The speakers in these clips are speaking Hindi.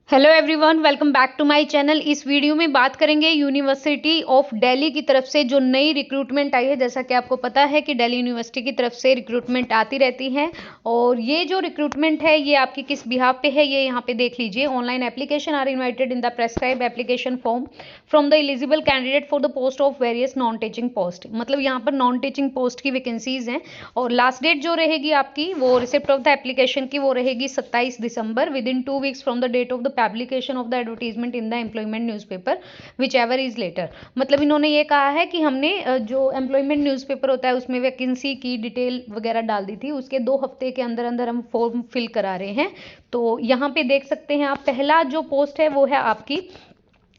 Hello everyone, welcome back to my channel. इस वीडियो में बात करेंगे यूनिवर्सिटी ऑफ दिल्ली की तरफ से जो नई रिक्रूटमेंट आई है। जैसा कि आपको पता है कि दिल्ली यूनिवर्सिटी की तरफ से रिक्रूटमेंट आती रहती है और ये जो रिक्रूटमेंट है ये आपकी किस बिहाफ पे है ये यहाँ पे देख लीजिए। Online application are invited in the prescribe application form from the eligible candidate for the post of various non teaching post. मतलब यहाँ पर नॉन टीचिंग पोस्ट की वैकेंसीज हैं और लास्ट डेट जो रहेगी आपकी वो रिसिप्ट ऑफ द एप्लीकेशन की वो रहेगी 27 दिसंबर within 2 weeks from the date of the publication of the advertisement in the employment newspaper whichever is later. मतलब इन्होंने ये कहा है कि हमने जो एम्प्लॉयमेंट न्यूज़पेपर होता है उसमें वैकेंसी की डिटेल वगैरह डाल दी थी, उसके 2 हफ्ते के अंदर अंदर हम फॉर्म फिल करा रहे हैं। तो यहाँ पे देख सकते हैं आप, पहला जो पोस्ट है वो है आपकी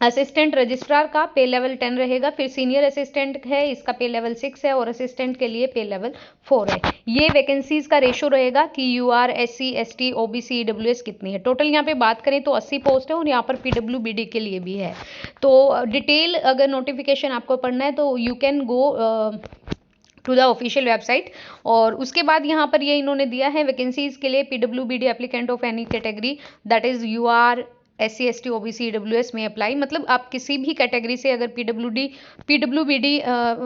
असिस्टेंट रजिस्ट्रार का, पे लेवल 10 रहेगा। फिर सीनियर असिस्टेंट है, इसका पे लेवल 6 है और असिस्टेंट के लिए पे लेवल 4 है। ये वैकेंसीज का रेशो रहेगा कि UR, SC, ST, OBC, EWS कितनी है। टोटल यहाँ पे बात करें तो 80 पोस्ट है और यहाँ पर पीडब्ल्यूबीडी के लिए भी है। तो डिटेल अगर नोटिफिकेशन आपको पढ़ना है तो you can go to the official website. और उसके बाद यहाँ पर ये इन्होंने दिया है वैकेंसीज के लिए पीडब्ल्यूबीडी applicant of any category that is UR, SC, ST, OBC, EWS में अप्लाई। मतलब आप किसी भी कैटेगरी से अगर पीडब्ल्यूबीडी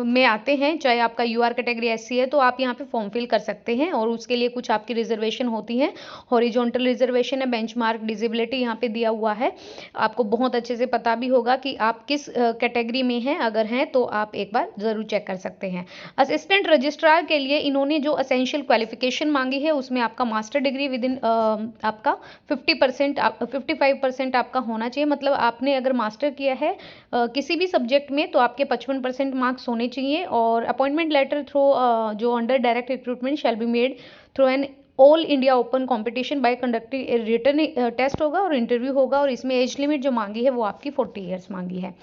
में आते हैं, चाहे आपका यूआर कैटेगरी एससी है, तो आप यहाँ पे फॉर्म फिल कर सकते हैं। और उसके लिए कुछ आपकी रिजर्वेशन होती है, हॉरिजॉन्टल रिजर्वेशन है, बेंचमार्क, डिसेबिलिटी यहाँ पे दिया हुआ है। आपको बहुत अच्छे से पता भी होगा कि आप किस कैटेगरी में हैं। अगर हैं तो आप एक बार ज़रूर चेक कर सकते हैं। असिस्टेंट रजिस्ट्रार के लिए इन्होंने जो असेंशियल क्वालिफिकेशन मांगी है उसमें आपका मास्टर डिग्री विद इन आपका 50% 55% आपका होना चाहिए। मतलब आपने अगर मास्टर किया है किसी भी सब्जेक्ट में तो आपके 55% मार्क्स होने चाहिए। और अपॉइंटमेंट लेटर थ्रू जो under direct recruitment shall be made through an all India open competition by conducting written test होगा और इंटरव्यू होगा। और इसमें एज लिमिट जो मांगी है वो आपकी 40 ईयर्स मांगी है।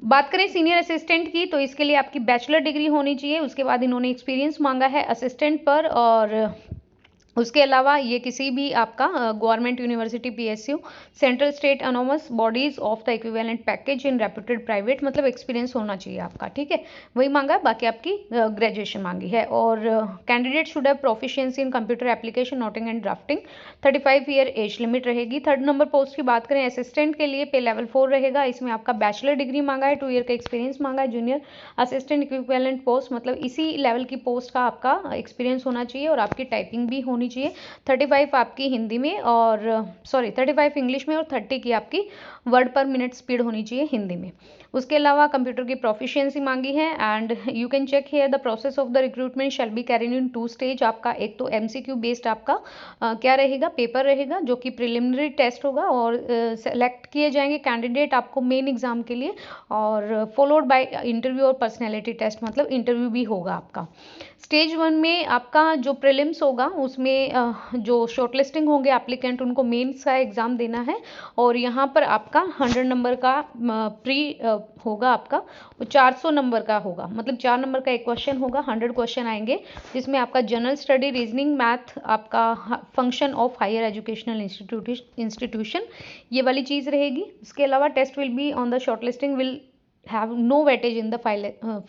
बात करें सीनियर असिस्टेंट की तो इसके लिए आपकी बैचलर डिग्री होनी चाहिए। उसके बाद इन्होंने एक्सपीरियंस मांगा है असिस्टेंट पर। और उसके अलावा ये किसी भी आपका government university, PSU, central state autonomous bodies of the equivalent package in reputed private, मतलब एक्सपीरियंस होना चाहिए आपका। ठीक है, वही मांगा है। बाकी आपकी ग्रेजुएशन मांगी है। और candidate should have proficiency in computer application, noting and drafting. 35 year age limit रहेगी। 3rd नंबर पोस्ट की बात करें असिस्टेंट के लिए पे लेवल 4 रहेगा। इसमें आपका बैचलर डिग्री मांगा है, 2 ईयर का एक्सपीरियंस मांगा है। जूनियर असिस्टेंट इक्विवेलेंट पोस्ट, मतलब इसी लेवल की पोस्ट का आपका एक्सपीरियंस होना चाहिए और आपकी टाइपिंग भी होनी चाहिए। 35 आपकी हिंदी में और 35 इंग्लिश में और 30 की आपकी वर्ड पर मिनट स्पीड होनी चाहिए हिंदी में। उसके अलावा कंप्यूटर की प्रोफिशिएंसी मांगी है। And you can check here the process of the recruitment shall be carried in 2 stage. आपका एक तो एमसीक्यू बेस्ड आपका क्या रहेगा, पेपर रहेगा जो कि प्रिलिमिनरी टेस्ट होगा और सेलेक्ट किए जाएंगे कैंडिडेट आपको मेन एग्जाम के लिए। और फॉलोड बाय इंटरव्यू और पर्सनैलिटी टेस्ट, मतलब इंटरव्यू भी होगा आपका। स्टेज 1 में आपका जो प्रीलिम्स होगा उसमें जो शॉर्टलिस्टिंग होंगे एप्लीकेंट उनको मेंस का एग्ज़ाम देना है। और यहाँ पर आपका 100 नंबर का प्री होगा आपका, वो 400 नंबर का होगा। मतलब 4 नंबर का एक क्वेश्चन होगा, 100 क्वेश्चन आएंगे जिसमें आपका जनरल स्टडी, रीजनिंग, मैथ, आपका function of higher educational institution, ये वाली चीज़ रहेगी। इसके अलावा test will be on the shortlisting will have no weightage in the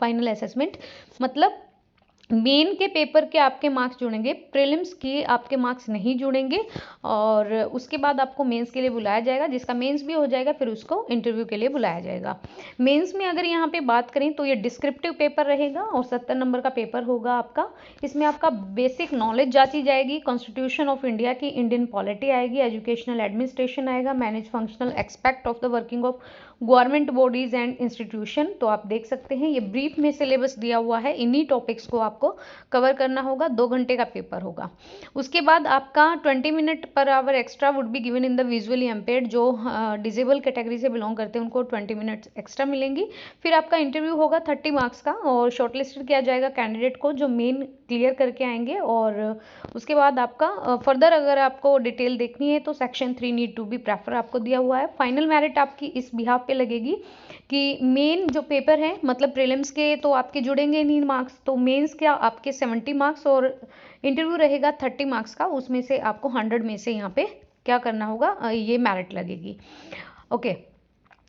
final assessment. मतलब मेन के पेपर के आपके मार्क्स जुड़ेंगे, प्रीलिम्स के आपके मार्क्स नहीं जुड़ेंगे। और उसके बाद आपको मेंस के लिए बुलाया जाएगा, जिसका मेंस भी हो जाएगा फिर उसको इंटरव्यू के लिए बुलाया जाएगा। मेंस में अगर यहाँ पे बात करें तो ये डिस्क्रिप्टिव पेपर रहेगा और 70 नंबर का पेपर होगा आपका। इसमें आपका बेसिक नॉलेज जांची जाएगी, कॉन्स्टिट्यूशन ऑफ इंडिया की, इंडियन पॉलिटी आएगी, एजुकेशनल एडमिनिस्ट्रेशन आएगा, manage functional expect of the working of government bodies and institution. तो आप देख सकते हैं ये ब्रीफ में सिलेबस दिया हुआ है, इन्हीं टॉपिक्स को आपको कवर करना होगा। 2 घंटे का पेपर होगा। उसके बाद आपका 20 minute per hour extra would be given in the visually impaired. जो डिसेबल कैटेगरी से बिलोंग करते हैं उनको 20 मिनट्स एक्स्ट्रा मिलेंगी। फिर आपका इंटरव्यू होगा 30 मार्क्स का और शॉर्टलिस्टेड किया जाएगा कैंडिडेट को जो मेन क्लियर करके आएंगे। और उसके बाद आपका फर्दर अगर आपको डिटेल देखनी है तो section 3 need to be prefer आपको दिया हुआ है। फाइनल मेरिट आपकी इस बिहाफ पे लगेगी कि मेन जो पेपर है, मतलब प्रीलिम्स के तो आपके जुड़ेंगे नहीं मार्क्स, तो मेंस के आपके 70 मार्क्स और इंटरव्यू रहेगा 30 मार्क्स का। उसमें से आपको 100 में से यहाँ पे क्या करना होगा, ये मेरिट लगेगी। ओके,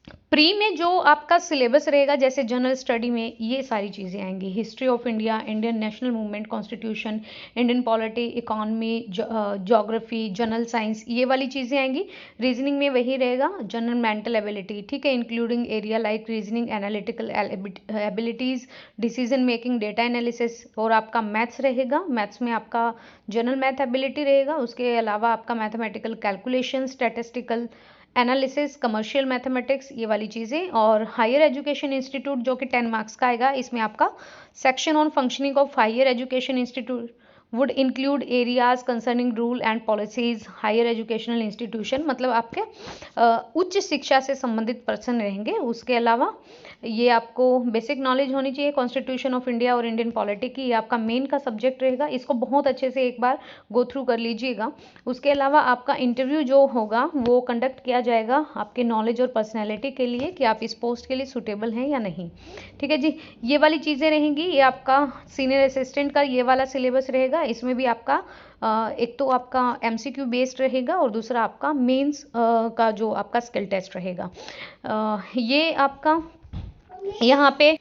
प्री में जो आपका सिलेबस रहेगा, जैसे जनरल स्टडी में ये सारी चीज़ें आएंगी, history of India, Indian national movement, constitution, Indian polity, economy, geography, general science, ये वाली चीज़ें आएंगी। रीजनिंग में वही रहेगा, जनरल मेंटल एबिलिटी, ठीक है, including area like reasoning, analytical abilities, decision making, data analysis. और आपका मैथ्स रहेगा, मैथ्स में आपका जनरल मैथ एबिलिटी रहेगा, उसके अलावा आपका mathematical calculation, statistical analysis, commercial mathematics, ये वाली चीज़ें। और हायर एजुकेशन इंस्टीट्यूट जो कि 10 मार्क्स का आएगा, इसमें आपका section on functioning of higher education institute would include areas concerning rule and policies higher educational institution, मतलब आपके उच्च शिक्षा से संबंधित पर्सन रहेंगे। उसके अलावा ये आपको बेसिक नॉलेज होनी चाहिए कॉन्स्टिट्यूशन ऑफ इंडिया और इंडियन पॉलिटी की, ये आपका मेन का सब्जेक्ट रहेगा, इसको बहुत अच्छे से एक बार गो थ्रू कर लीजिएगा। उसके अलावा आपका इंटरव्यू जो होगा वो कंडक्ट किया जाएगा आपके नॉलेज और पर्सनैलिटी के लिए कि आप इस पोस्ट के लिए सूटेबल हैं या नहीं, ठीक है जी। ये वाली चीज़ें रहेंगी। ये आपका सीनियर असिस्टेंट का ये वाला सिलेबस रहेगा, इसमें भी आपका एक तो आपका एमसीक्यू बेस्ड रहेगा और दूसरा आपका मेंस का जो आपका स्किल टेस्ट रहेगा। ये आपका यहाँ पे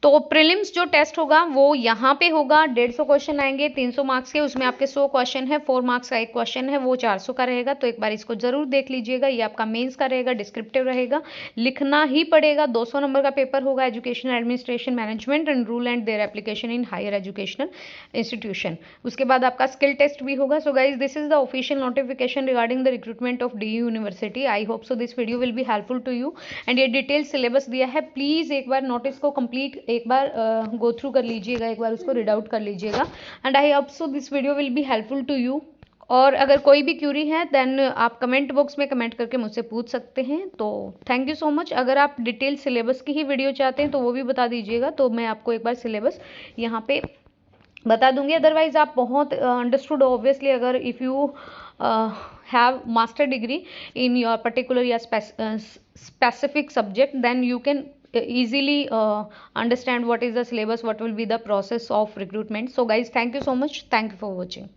तो प्रीलिम्स जो टेस्ट होगा वो यहाँ पे होगा, 150 क्वेश्चन आएंगे 300 मार्क्स के, उसमें आपके 100 क्वेश्चन है, 4 मार्क्स का एक क्वेश्चन है, वो 400 का रहेगा। तो एक बार इसको जरूर देख लीजिएगा। ये आपका मेंस का रहेगा, डिस्क्रिप्टिव रहेगा, लिखना ही पड़ेगा। 200 नंबर का पेपर होगा, education administration management and rule and their application in higher educational institution. उसके बाद आपका स्किल टेस्ट भी होगा। So guys, this is the official notification regarding the recruitment of DU university. I hope so this video will be helpful to you. And ये डिटेल सिलेबस दिया है, प्लीज़ एक बार नोटिस को कंप्लीट एक बार गो थ्रू कर लीजिएगा, एक बार उसको रीड आउट कर लीजिएगा। And I hope so this video will be helpful to you. और अगर कोई भी क्यूरी है देन आप कमेंट बॉक्स में कमेंट करके मुझसे पूछ सकते हैं। तो थैंक यू सो मच। अगर आप डिटेल सिलेबस की ही वीडियो चाहते हैं तो वो भी बता दीजिएगा, तो मैं आपको एक बार सिलेबस यहाँ पे बता दूंगी। अदरवाइज आप बहुत अंडरस्टूड ऑब्वियसली, अगर if you have master degree in your particular या specific subject, then you can easily understand what is the syllabus, what will be the process of recruitment. So guys, thank you so much, thank you for watching.